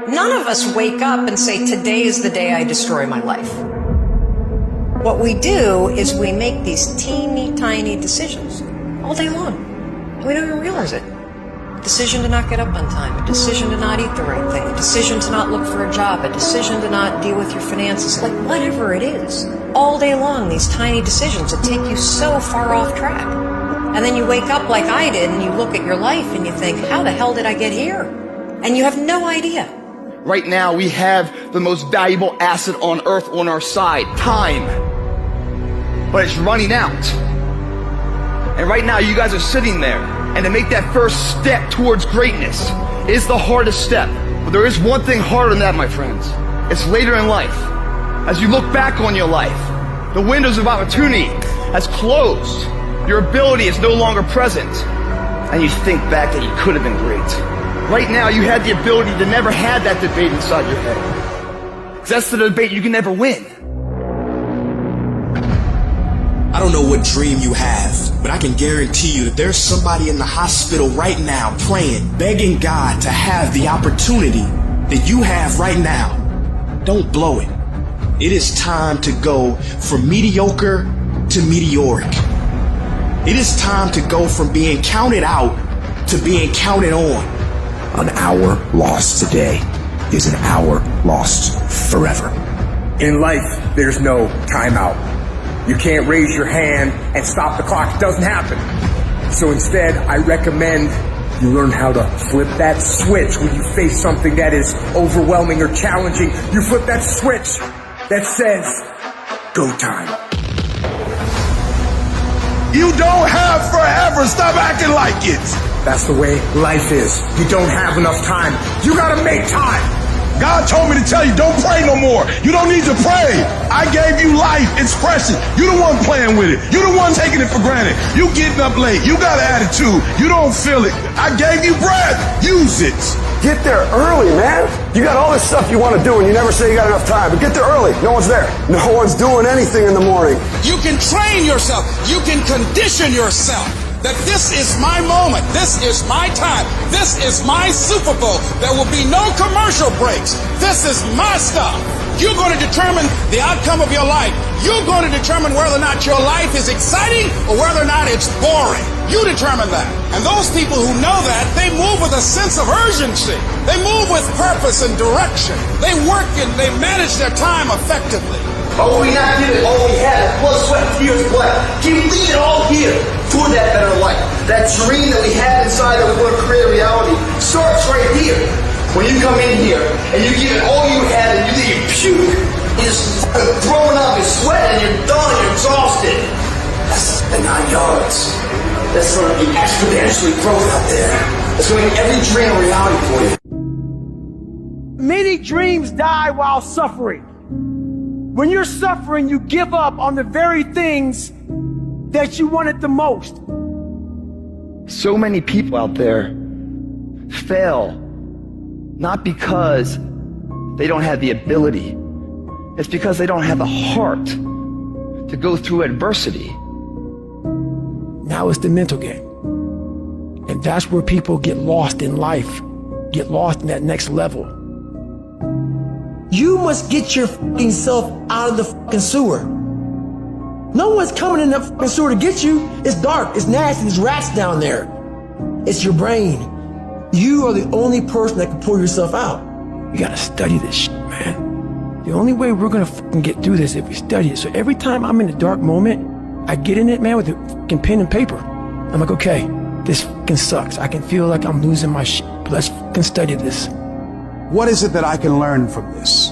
None of us wake up and say, today is the day I destroy my life. What we do is we make these teeny tiny decisions all day long. We don't even realize it. A decision to not get up on time, a decision to not eat the right thing, a decision to not look for a job, a decision to not deal with your finances, like whatever it is. All day long, these tiny decisions that take you so far off track. And then you wake up like I did and you look at your life and you think, how the hell did I get here? And you have no idea. Right now, we have the most valuable asset on earth on our side, time. But it's running out. And right now, you guys are sitting there. And to make that first step towards greatness is the hardest step. But there is one thing harder than that, my friends. It's later in life. As you look back on your life, the windows of opportunity has closed. Your ability is no longer present. And you think back that you could have been great. Right now, you had the ability to never have that debate inside your head. 'Cause that's the debate you can never win. I don't know what dream you have, but I can guarantee you that there's somebody in the hospital right now praying, begging God to have the opportunity that you have right now. Don't blow it. It is time to go from mediocre to meteoric. It is time to go from being counted out to being counted on. An hour lost today is an hour lost forever. In life, there's no timeout. You can't raise your hand and stop the clock. It doesn't happen. So instead, I recommend you learn how to flip that switch when you face something that is overwhelming or challenging. You flip that switch that says, go time. You don't have forever. Stop acting like it. That's the way life is. You don't have enough time. You gotta make time. God told me to tell you, don't pray no more. You don't need to pray. I gave you life. It's precious. You the one playing with it. You the one taking it for granted. You getting up late. You got an attitude. You don't feel it. I gave you breath. Use it. Get there early, man. You got all this stuff you want to do and you never say you got enough time, but get there early. No one's there. No one's doing anything in the morning. You can train yourself. You can condition yourself that this is my moment. This is my time. This is my Super Bowl. There will be no commercial breaks. This is my stuff. You're going to determine the outcome of your life. You're going to determine whether or not your life is exciting or whether or not it's boring. You determine that. And those people who know that, they move with a sense of urgency. They move with purpose and direction. They work and they manage their time effectively. But will we not give it all we had, blood, sweat, tears, blood? Can we leave it all here toward that better life? That dream that we have inside that we want to create a reality starts right here. When you come in here and you give it all you had and you leave puke, you're just throwing up, you're sweating, you're done, you're exhausted. That's the 9 yards. That's going to be exponentially growth out there. That's going to make every dream a reality for you. Many dreams die while suffering. When you're suffering, you give up on the very things that you wanted the most. So many people out there fail, not because they don't have the ability. It's because they don't have the heart to go through adversity. Now it's the mental game. And that's where people get lost in life, get lost in that next level. You must get your fucking self out of the fucking sewer. No one's coming in that fucking sewer to get you. It's dark, it's nasty, there's rats down there. It's your brain. You are the only person that can pull yourself out. You gotta study this shit, man. The only way we're gonna fucking get through this is if we study it. So every time I'm in a dark moment, I get in it, man, with a fucking pen and paper. I'm like, okay, this fucking sucks. I can feel like I'm losing my shit, but let's fucking study this. What is it that I can learn from this?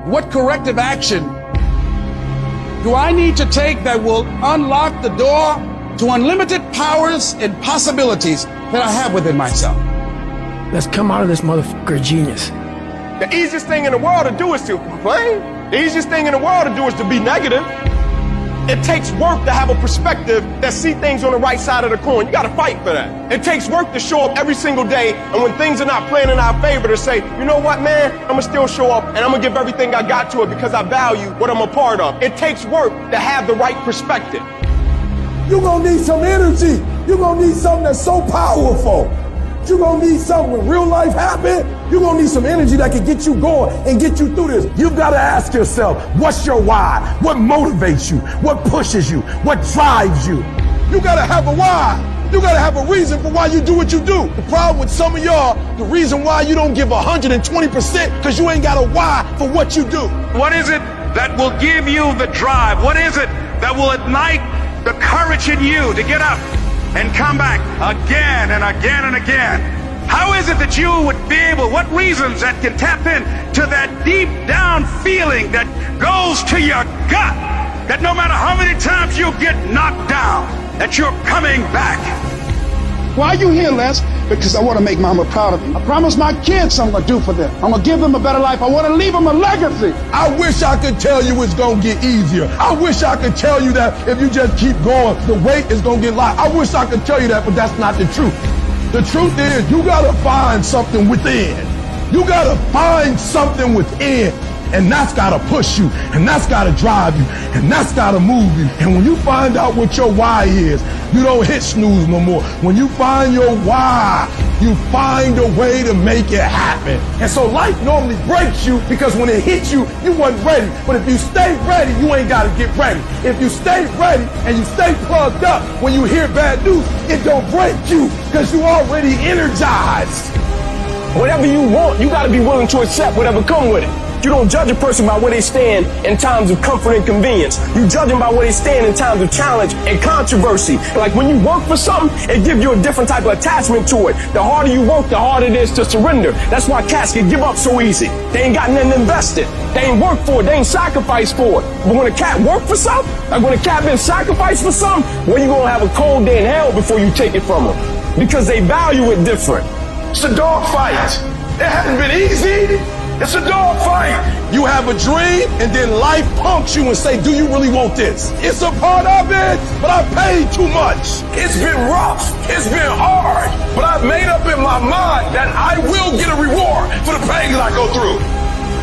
What corrective action do I need to take that will unlock the door to unlimited powers and possibilities that I have within myself? Let's come out of this motherfucker genius. The easiest thing in the world to do is to complain. The easiest thing in the world to do is to be negative. It takes work to have a perspective that see things on the right side of the coin. You gotta fight for that. It takes work to show up every single day, and when things are not playing in our favor, to say, you know what, man, I'm gonna still show up, and I'm gonna give everything I got to it because I value what I'm a part of. It takes work to have the right perspective. You're gonna need some energy. You're gonna need something that's so powerful You gonna need something when real life happen. You gonna need some energy that can get you going and get you through this. You've got to ask yourself, what's your why? What motivates you? What pushes you? What drives you? You gotta have a why. You gotta have a reason for why you do what you do. The problem with some of y'all, the reason why you don't give 120% because you ain't got a why for what you do. What is it that will give you the drive? What is it that will ignite the courage in you to get up and come back again and again and again? How is it that you would be able, what reasons that can tap into that deep down feeling that goes to your gut, that no matter how many times you get knocked down, that you're coming back? Why are you here, Les? Because I want to make Mama proud of me. I promised my kids I'm going to do for them. I'm going to give them a better life. I want to leave them a legacy. I wish I could tell you it's going to get easier. I wish I could tell you that if you just keep going, the weight is going to get light. I wish I could tell you that, but that's not the truth. The truth is you got to find something within. You got to find something within. And that's got to push you, and that's got to drive you, and that's got to move you. And when you find out what your why is, you don't hit snooze no more. When you find your why, you find a way to make it happen. And so life normally breaks you because when it hits you, you wasn't ready. But if you stay ready, you ain't got to get ready. If you stay ready and you stay plugged up, when you hear bad news, it don't break you because you already energized. Whatever you want, you got to be willing to accept whatever come with it. You don't judge a person by where they stand in times of comfort and convenience. You judge them by where they stand in times of challenge and controversy. Like when you work for something, it gives you a different type of attachment to it. The harder you work, the harder it is to surrender. That's why cats can give up so easy. They ain't got nothing invested. They ain't worked for it. They ain't sacrificed for it. But when a cat work for something, like when a cat been sacrificed for something, well, you gonna have a cold day in hell before you take it from them. Because they value it different. It's a dog fight. It hasn't been easy. It's a dog fight. You have a dream and then life punks you and say, do you really want this? It's a part of it, but I paid too much. It's been rough. It's been hard, but I've made up in my mind that I will get a reward for the pain that I go through.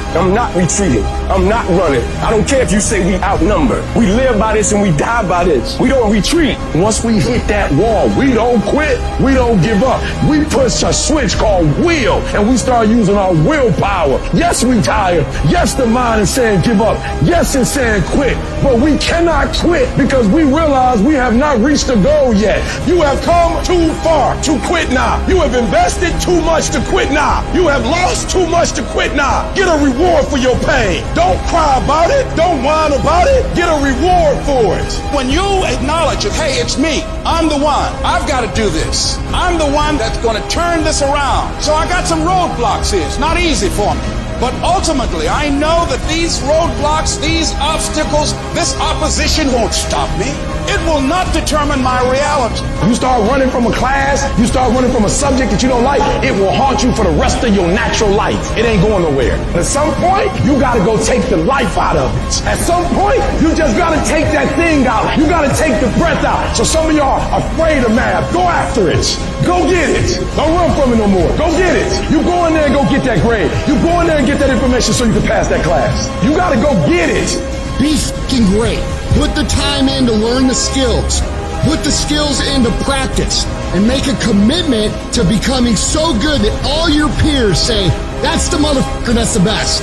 I'm not retreating. I'm not running. I don't care if you say we outnumber. We live by this and we die by this. We don't retreat. Once we hit that wall, we don't quit. We don't give up. We push a switch called will, and we start using our willpower. Yes, we tired. Yes, the mind is saying give up. Yes, it's saying quit. But we cannot quit because we realize we have not reached the goal yet. You have come too far to quit now. You have invested too much to quit now. You have lost too much to quit now. Get a reward for your pain. Don't cry about it. Don't whine about it. Get a reward for it. When you acknowledge it, hey, it's me. I'm the one. I've got to do this. I'm the one that's going to turn this around. So I got some roadblocks here. It's not easy for me. But ultimately, I know that these roadblocks, these obstacles, this opposition won't stop me. It will not determine my reality. You start running from a class, you start running from a subject that you don't like, it will haunt you for the rest of your natural life. It ain't going nowhere. At some point, you gotta go take the life out of it. At some point, you just gotta take that thing out. You gotta take the breath out. So some of y'all are afraid of math. Go after it. Go get it. Don't run from it no more. Go get it. You go in there and go get that grade. You go in there and get that information so you can pass that class. You gotta go get it. Be f***ing great. Put the time in to learn the skills. Put the skills into practice and make a commitment to becoming so good that all your peers say, that's the motherfucker that's the best.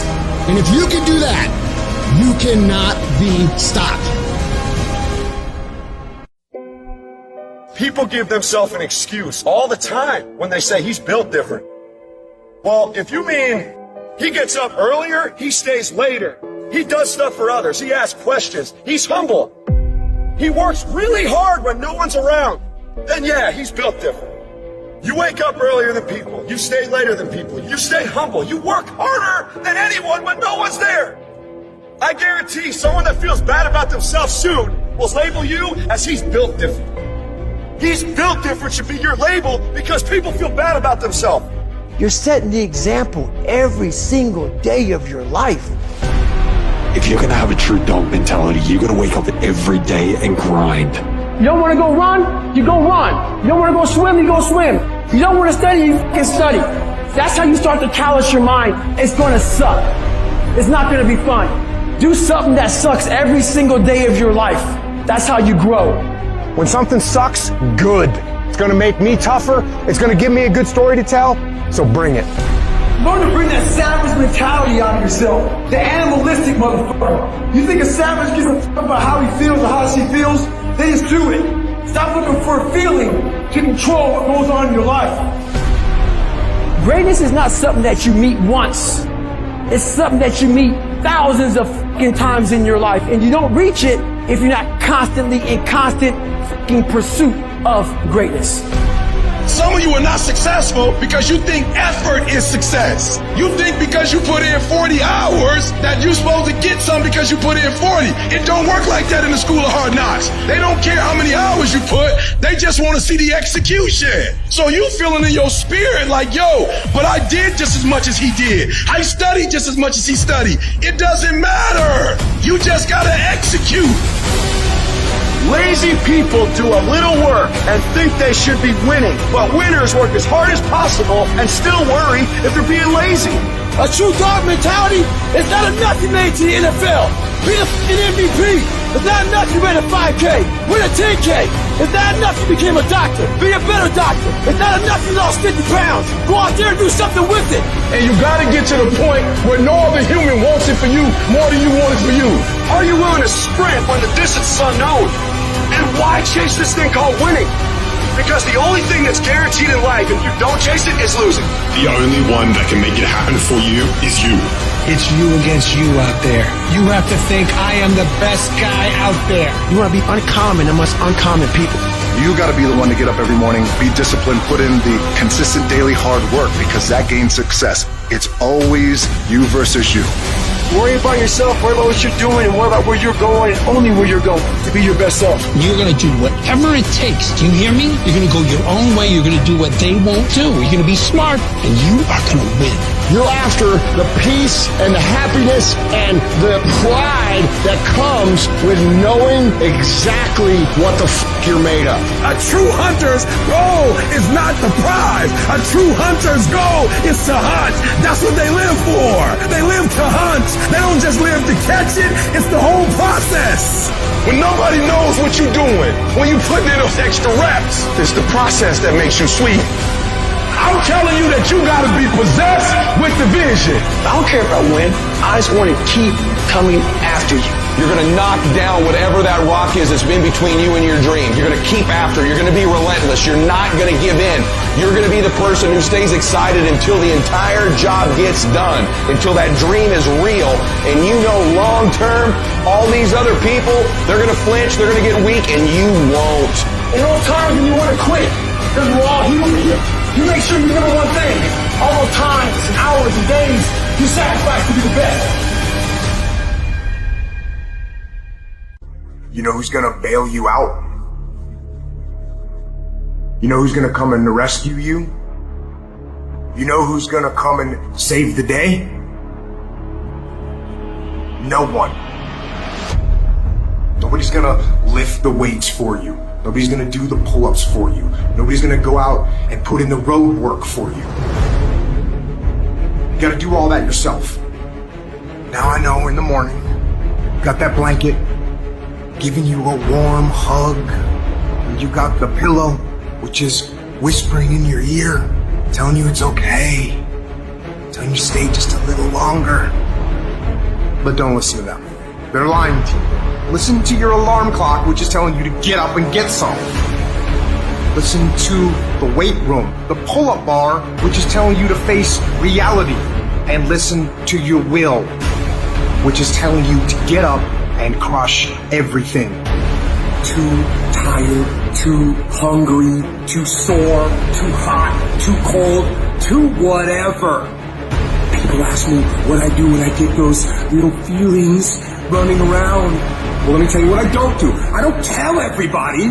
And if you can do that, you cannot be stopped. People give themselves an excuse all the time when they say he's built different. Well, if you mean he gets up earlier, he stays later. He does stuff for others. He asks questions. He's humble. He works really hard when no one's around. Then yeah, he's built different. You wake up earlier than people. You stay later than people. You stay humble. You work harder than anyone when no one's there. I guarantee someone that feels bad about themselves soon will label you as he's built different. He's built different should be your label because people feel bad about themselves. You're setting the example every single day of your life. If you're gonna have a true dog mentality, you're gonna wake up every day and grind. You don't want to go run? You go run. You don't want to go swim? You go swim. You don't want to study? You can study. That's how you start to callous your mind. It's going to suck. It's not going to be fun. Do something that sucks every single day of your life. That's how you grow. When something sucks, good. It's going to make me tougher. It's going to give me a good story to tell. So bring it. Learn to bring that savage mentality out of yourself. The animalistic motherfucker. You think a savage gives a fuck about how he feels or how she feels? Then just do it. Stop looking for a feeling to control what goes on in your life. Greatness is not something that you meet once. It's something that you meet thousands of fucking times in your life. And you don't reach it if you're not constantly in constant fucking pursuit of greatness. Some of you are not successful because you think effort is success. You think because you put in 40 hours that you're supposed to get some because you put in 40. It don't work like that in the school of hard knocks. They don't care how many hours you put. They just want to see the execution. So you feeling in your spirit like, yo, but I did just as much as he did. I studied just as much as he studied. It doesn't matter. You just got to execute. Lazy people do a little work and think they should be winning, but winners work as hard as possible and still worry if they're being lazy. A true dog mentality is not enough you made to the NFL. Be the fucking MVP. It's not enough you ran a 5K. Win a 10K. It's not enough you became a doctor. Be a better doctor. It's not enough you lost 50 pounds. Go out there and do something with it. And you got to get to the point where no other human wants it for you more than you want it for you. Are you willing to sprint when the distance is unknown? And why chase this thing called winning? Because the only thing that's guaranteed in life, if you don't chase it, is losing. The only one that can make it happen for you is you. It's you against you out there. You have to think I am the best guy out there. You want to be uncommon amongst uncommon people. You got to be the one to get up every morning, be disciplined, put in the consistent daily hard work, because that gains success. It's always you versus you. Worry about yourself, worry about what you're doing, and worry about where you're going, and only where you're going to be your best self. You're going to do whatever it takes. Do you hear me? You're going to go your own way. You're going to do what they won't do. You're going to be smart, and you are going to win. You're after the peace and the happiness and the pride that comes with knowing exactly what the you're made of. A true hunter's goal is not the prize. A true hunter's goal is to hunt. That's what they live for. They live to hunt. They don't just live to catch it. It's the whole process. When nobody knows what you're doing, when you put in those extra reps, it's the process that makes you sweet. I'm telling you that you gotta be possessed with the vision. I don't care if I win. I just want to keep coming after you. You're going to knock down whatever that rock is that's been between you and your dream. You're going to keep after. You're going to be relentless. You're not going to give in. You're going to be the person who stays excited until the entire job gets done, until that dream is real. And you know long term, all these other people, they're going to flinch, they're going to get weak, and you won't. In all times when you want to quit, because we're all human here, you make sure you remember one thing. All those times and hours and days you sacrifice to be the best. You know who's gonna bail you out? You know who's gonna come and rescue you? You know who's gonna come and save the day? No one. Nobody's gonna lift the weights for you. Nobody's gonna do the pull-ups for you. Nobody's gonna go out and put in the road work for you. You gotta do all that yourself. Now I know in the morning, got that blanket, giving you a warm hug, and you got the pillow, which is whispering in your ear, telling you it's okay, telling you to stay just a little longer. But don't listen to them. They're lying to you. Listen to your alarm clock, which is telling you to get up and get some. Listen to the weight room, the pull-up bar, which is telling you to face reality. And listen to your will, which is telling you to get up and crush everything. Too tired, too hungry, too sore, too hot, too cold, too whatever. People ask me what I do when I get those little feelings running around. Well, let me tell you what I don't do. I don't tell everybody.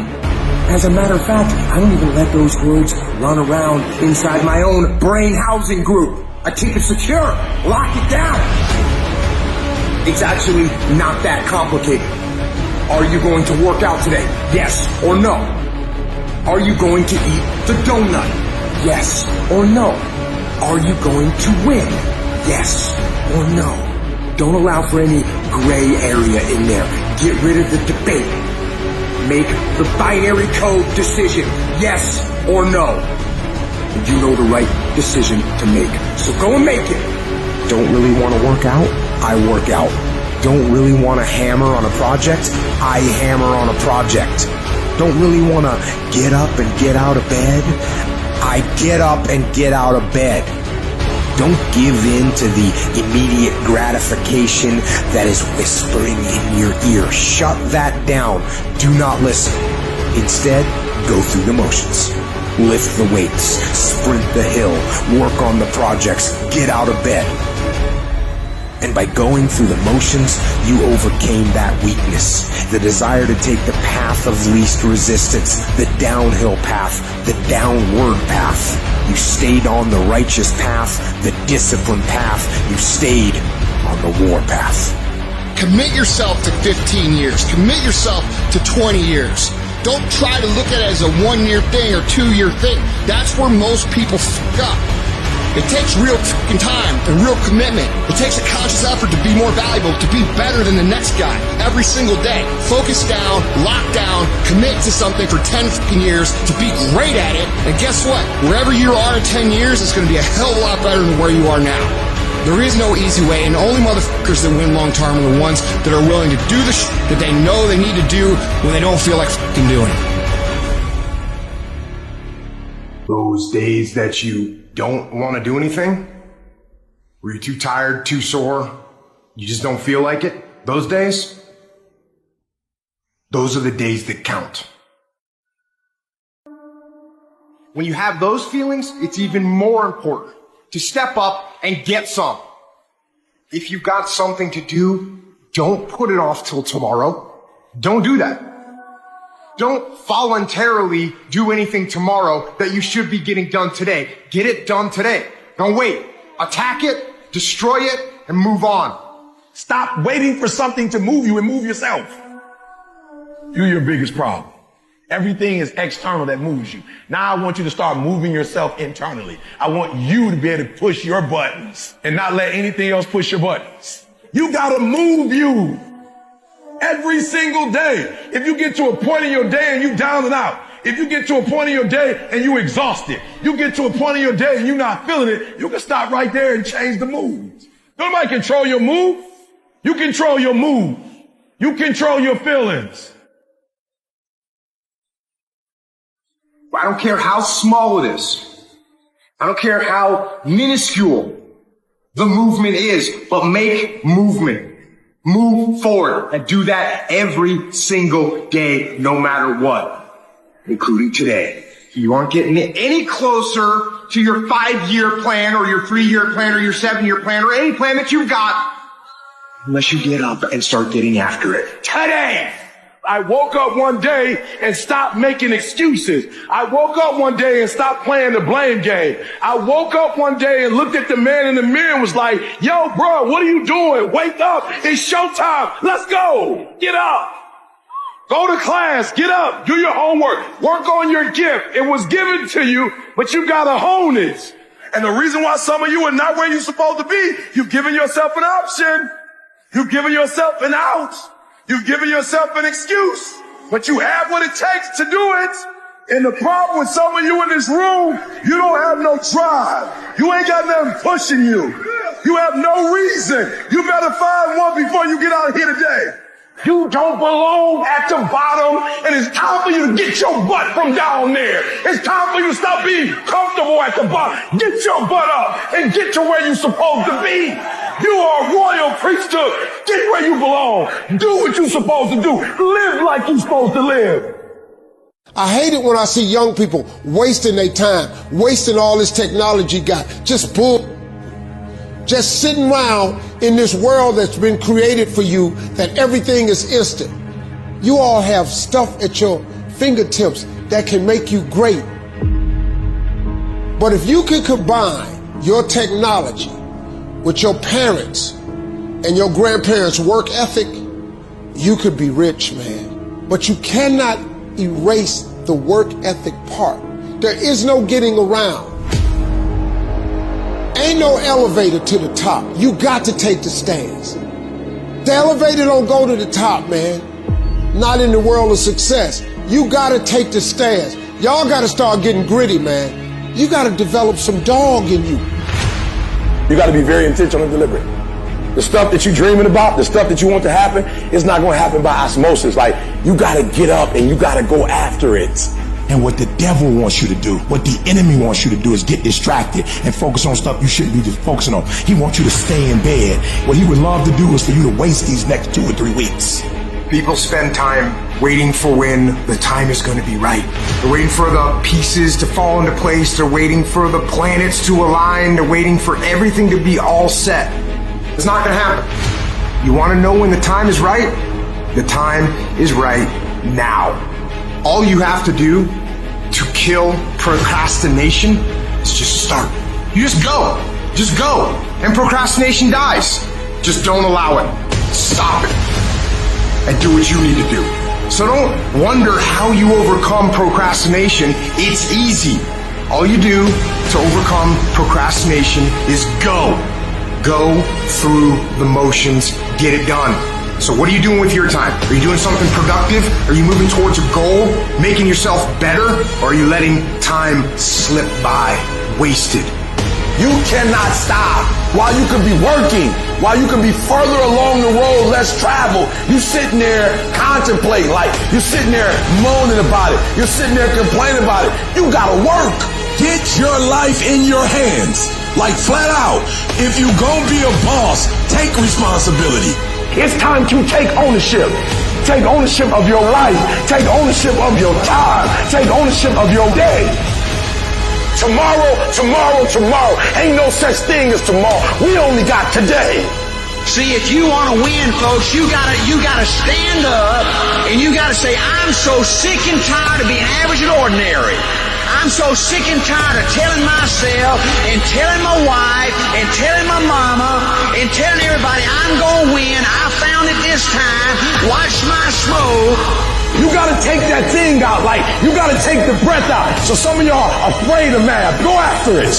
As a matter of fact, I don't even let those words run around inside my own brain housing group. I keep it secure, lock it down. It's actually not that complicated. Are you going to work out today? Yes or no? Are you going to eat the donut? Yes or no? Are you going to win? Yes or no? Don't allow for any gray area in there. Get rid of the debate. Make the binary code decision. yes or no. And you know the right decision to make. So go and make it. Don't really want to work out? I work out. Don't really want to hammer on a project? I hammer on a project. Don't really want to get up and get out of bed? I get up and get out of bed. Don't give in to the immediate gratification that is whispering in your ear. Shut that down. Do not listen. Instead, go through the motions. Lift the weights, sprint the hill, work on the projects, get out of bed. And by going through the motions, you overcame that weakness, the desire to take the path of least resistance, the downhill path, the downward path. You stayed on the righteous path, the disciplined path. You stayed on the war path. Commit yourself to 15 years. Commit yourself to 20 years. Don't try to look at it as a 1-year thing or 2-year thing. That's where most people fuck up. It takes real fucking time and real commitment. It takes a conscious effort to be more valuable, to be better than the next guy every single day. Focus down, lock down, commit to something for 10 fucking years to be great at it. And guess what? Wherever you are in 10 years, it's going to be a hell of a lot better than where you are now. There is no easy way, and the only motherfuckers that win long term are the ones that are willing to do the shit that they know they need to do when they don't feel like fucking doing it. Those days that you don't want to do anything, where you're too tired, too sore, you just don't feel like it, those days, those are the days that count. When you have those feelings, it's even more important to step up and get some. If you've got something to do, don't put it off till tomorrow. Don't do that. Don't voluntarily do anything tomorrow that you should be getting done today. Get it done today. Don't wait. Attack it, destroy it, and move on. Stop waiting for something to move you and move yourself. You're your biggest problem. Everything is external that moves you. Now I want you to start moving yourself internally. I want you to be able to push your buttons and not let anything else push your buttons. You gotta move you every single day. If you get to a point in your day and you down and out, if you get to a point in your day and you exhausted, you get to a point in your day and you're not feeling it, you can stop right there and change the mood. Nobody control your mood. You control your mood. You control your feelings. I don't care how small it is. I don't care how minuscule the movement is, but make movement. Move forward and do that every single day, no matter what, including today. You aren't getting any closer to your 5-year plan or your 3-year plan or your 7-year plan or any plan that you've got unless you get up and start getting after it today. I woke up one day and stopped making excuses. I woke up one day and stopped playing the blame game. I woke up one day and looked at the man in the mirror and was like, yo, bro, what are you doing? Wake up. It's showtime. Let's go. Get up. Go to class. Get up. Do your homework. Work on your gift. It was given to you, but you got to hone it. And the reason why some of you are not where you're supposed to be, you've given yourself an option. You've given yourself an out. You've given yourself an excuse, but you have what it takes to do it. And the problem with some of you in this room, you don't have no drive. You ain't got nothing pushing you. You have no reason. You better find one before you get out of here today. You don't belong at the bottom, and it's time for you to get your butt from down there. It's time for you to stop being comfortable at the bottom. Get your butt up and get to where you're supposed to be. You are a royal priesthood. Get where you belong. Do what you're supposed to do. Live like you're supposed to live. I hate it when I see young people wasting their time, wasting all this technology got, just sitting around in this world that's been created for you, that everything is instant. You all have stuff at your fingertips that can make you great. But if you can combine your technology with your parents and your grandparents' work ethic, you could be rich, man. But you cannot erase the work ethic part. There is no getting around. Ain't no elevator to the top. You got to take the stairs. The elevator don't go to the top, man. Not in the world of success. You got to take the stairs. Y'all gotta start getting gritty, man. You gotta develop some dog in you. You gotta be very intentional and deliberate. The stuff that you're dreaming about, the stuff that you want to happen, it's not gonna happen by osmosis. Like, you gotta get up and you gotta go after it. And what the devil wants you to do, what the enemy wants you to do is get distracted and focus on stuff you shouldn't be just focusing on. He wants you to stay in bed. What he would love to do is for you to waste these next 2 or 3 weeks. People spend time waiting for when the time is going to be right. They're waiting for the pieces to fall into place. They're waiting for the planets to align. They're waiting for everything to be all set. It's not going to happen. You want to know when the time is right? The time is right now. All you have to do to kill procrastination is just start. You just go. Just go. And procrastination dies. Just don't allow it. Stop it. And do what you need to do. So don't wonder how you overcome procrastination. It's easy. All you do to overcome procrastination is go. Go through the motions. Get it done. So what are you doing with your time? Are you doing something productive? Are you moving towards a goal? Making yourself better? Or are you letting time slip by? Wasted. You cannot stop while you could be working, while you could be further along the road less traveled. You sitting there contemplating, like you're sitting there moaning about it. You're sitting there complaining about it. You gotta work. Get your life in your hands. Like flat out, if you gonna be a boss, take responsibility. It's time to take ownership. Take ownership of your life. Take ownership of your time. Take ownership of your day. Tomorrow. Ain't no such thing as tomorrow. We only got today. See, if you want to win, folks, you gotta stand up and you gotta say, I'm so sick and tired of being average and ordinary. I'm so sick and tired of telling myself and telling my wife and telling my mama and telling everybody I'm gonna win. I found it this time. Watch my smoke. You gotta take that thing out, like, you gotta take the breath out. So some of y'all are afraid of math. Go after it.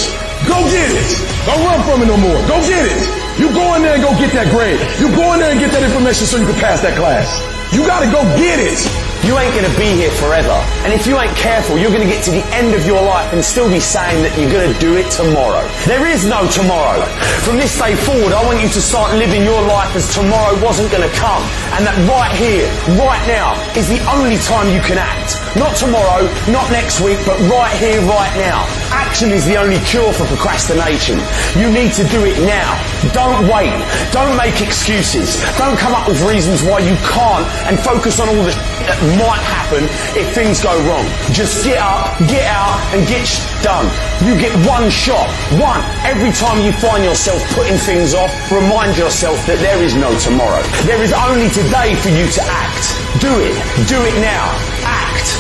Go get it. Don't run from it no more. Go get it. You go in there and go get that grade. You go in there and get that information so you can pass that class. You gotta go get it. You ain't gonna be here forever. And if you ain't careful, you're gonna get to the end of your life and still be saying that you're gonna do it tomorrow. There is no tomorrow. From this day forward, I want you to start living your life as tomorrow wasn't gonna come. And that right here, right now, is the only time you can act. Not tomorrow, not next week, but right here, right now. Action is the only cure for procrastination. You need to do it now. Don't wait. Don't make excuses. Don't come up with reasons why you can't and focus on all the that might happen if things go wrong. Just get up, get out, and get done. You get one shot. One. Every time you find yourself putting things off, remind yourself that there is no tomorrow. There is only today for you to act. Do it. Do it now. Act.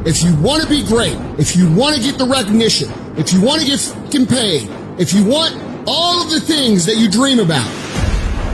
If you want to be great, if you want to get the recognition, if you want to get fucking paid, if you want all of the things that you dream about,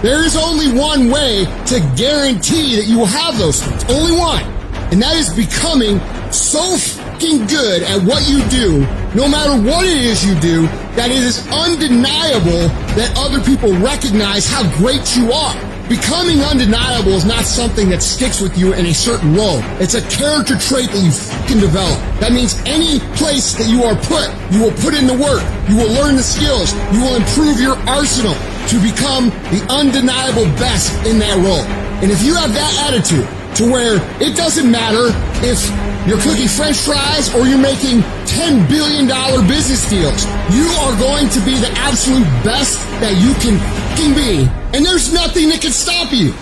there is only one way to guarantee that you will have those things. Only one. And that is becoming so fucking good at what you do, no matter what it is you do, that it is undeniable that other people recognize how great you are. Becoming undeniable is not something that sticks with you in a certain role. It's a character trait that you fucking develop. That means any place that you are put, you will put in the work. You will learn the skills. You will improve your arsenal to become the undeniable best in that role. And if you have that attitude to where it doesn't matter if you're cooking French fries or you're making $10 billion business deals, you are going to be the absolute best that you can fucking be. And there's nothing that can stop you.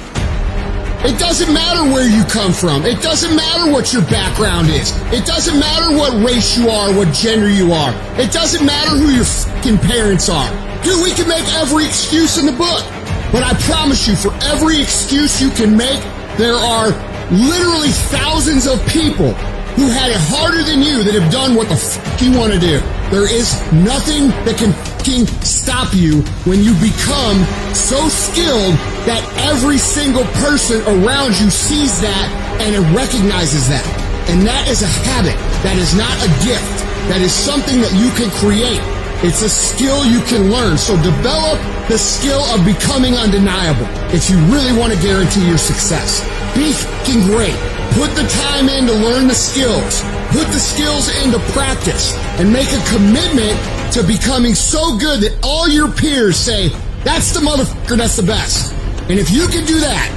It doesn't matter where you come from. It doesn't matter what your background is. It doesn't matter what race you are, what gender you are. It doesn't matter who your fucking parents are. Dude, we can make every excuse in the book. But I promise you, for every excuse you can make, there are literally thousands of people who had it harder than you that have done what the fuck you want to do. There is nothing that can fucking stop you when you become so skilled that every single person around you sees that and it recognizes that. And that is a habit. That is not a gift. That is something that you can create. It's a skill you can learn. So develop the skill of becoming undeniable if you really want to guarantee your success. Be fucking great. Put the time in to learn the skills. Put the skills into practice and make a commitment to becoming so good that all your peers say, that's the motherfucker, that's the best. And if you can do that,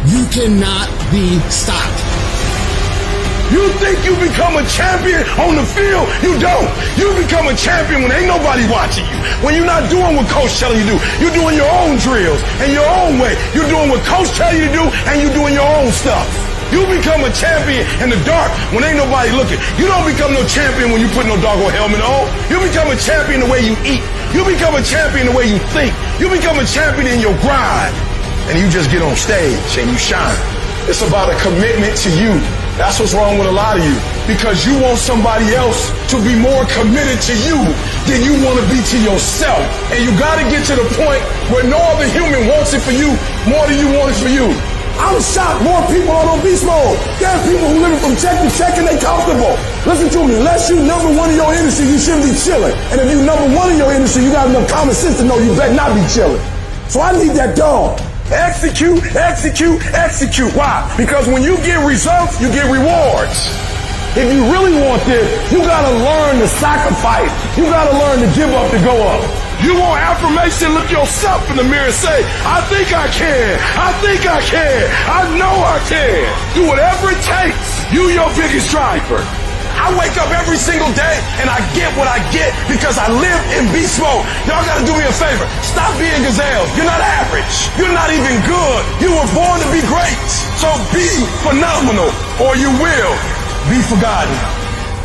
you cannot be stopped. You think you become a champion on the field? You don't. You become a champion when ain't nobody watching you. When you're not doing what coach telling you to do. You're doing your own drills and your own way. You're doing what coach tell you to do and you're doing your own stuff. You become a champion in the dark when ain't nobody looking. You don't become no champion when you put no doggone helmet on. You become a champion the way you eat. You become a champion the way you think. You become a champion in your grind. And you just get on stage and you shine. It's about a commitment to you. That's what's wrong with a lot of you. Because you want somebody else to be more committed to you than you want to be to yourself. And you got to get to the point where no other human wants it for you more than you want it for you. I'm shocked more people are on beast mode. There are people who living from check to check and they comfortable. Listen to me, unless you number one in your industry, you shouldn't be chilling. And if you number one in your industry, you got enough common sense to know you better not be chilling. So I need that dog. Execute, execute, execute. Why? Because when you get results, you get rewards. If you really want this, you gotta learn to sacrifice. You gotta learn to give up to go up. You want affirmation, look yourself in the mirror and say, I think I can. I think I can. I know I can. Do whatever it takes. You your biggest driver. I wake up every single day and I get what I get because I live in beast mode. Y'all gotta do me a favor. Stop being gazelles. You're not average. You're not even good. You were born to be great. So be phenomenal or you will be forgotten.